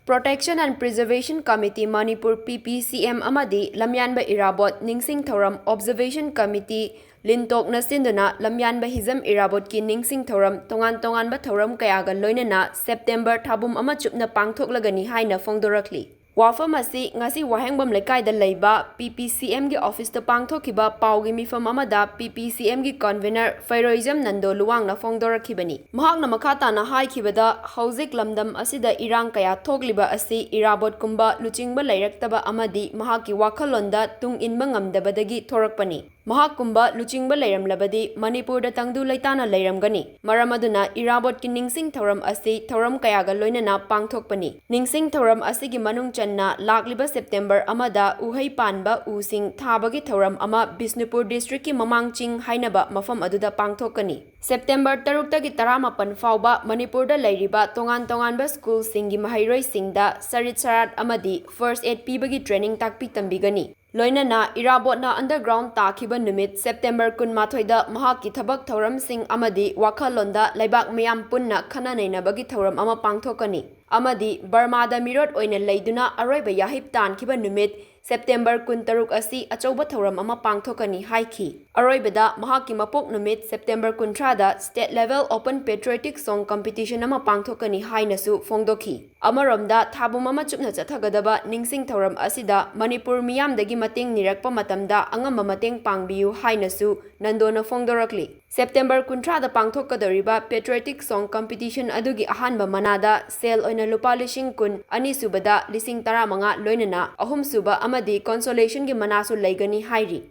Protection and Preservation Committee Manipur Ppcm amadi Lamyanba Irabot Ningsing Thouram Observation Committee Lintok na sinduna Lamyanba Hijam Irabot ki Ningsing Thouram tongan ba Thouram kayaga loinana September Thabum ama Chupna Pangthoklagani haina fongdorakli. Wafam asi ngasi wahengbam lekaida leiba Ppcm gi office ta pangthokiba paugi mifam amada Ppcm gi convener Fairoizam Nando luwangna fongdorakhibani. Mahakna makhata na haikibada hauzik lamdam asida irang kaya thokliba asi Irabot kumba luchingba lairaktaba amadi mahaki wakhalonda tung inba ngamdabadagi thorakpani. Mahak kumba luchingba lairamlabadi Manipur da tangdu laitana lairamgani. Maramaduna Irabot ki Ningsing Thouram asi Thouram kayaga loinana pangthokpani. Ningsing Thouram asi gi manung na lakliba September amada uhai panba using thabagi Thouram ama Bisnupur district ki mamangching hainaba mafam aduda pangthokani. September 3 gi 18 fauba Manipur da lairiba tongan ba school singi mahairoi singda sarit sarat amadi first aid pibagi training takpi tambigani. Loinana Irabot na underground takiba numit September 18 da mahaki thabak Thouram sing amadi wakhalonda laibak mayam punna khananaina bagi Thouram ama pangthokani. Amadi Burma da mirot oina leiduna aroiba yahip tankiba numit September 13 asi achauba Thouram ama pangthokani haiki. Aroibada mahaki mapok numit September 13 da state level open patriotic song competition ama pangthokani hainasu fongdoki. Amaromda Thabum ama chupna chathagadaba Ningsing Thouram asida Manipur miyamdagi mating nirakpa matamda angamba mateng pangbiyu hainasu nandona fongdorakli. September 13 da pangthokadoriba patriotic song competition adugi ahanba manada sel oina lupa lishing kun ani subada lising 15 loinana ahum suba amadi consolation gi manasu laigani hairi.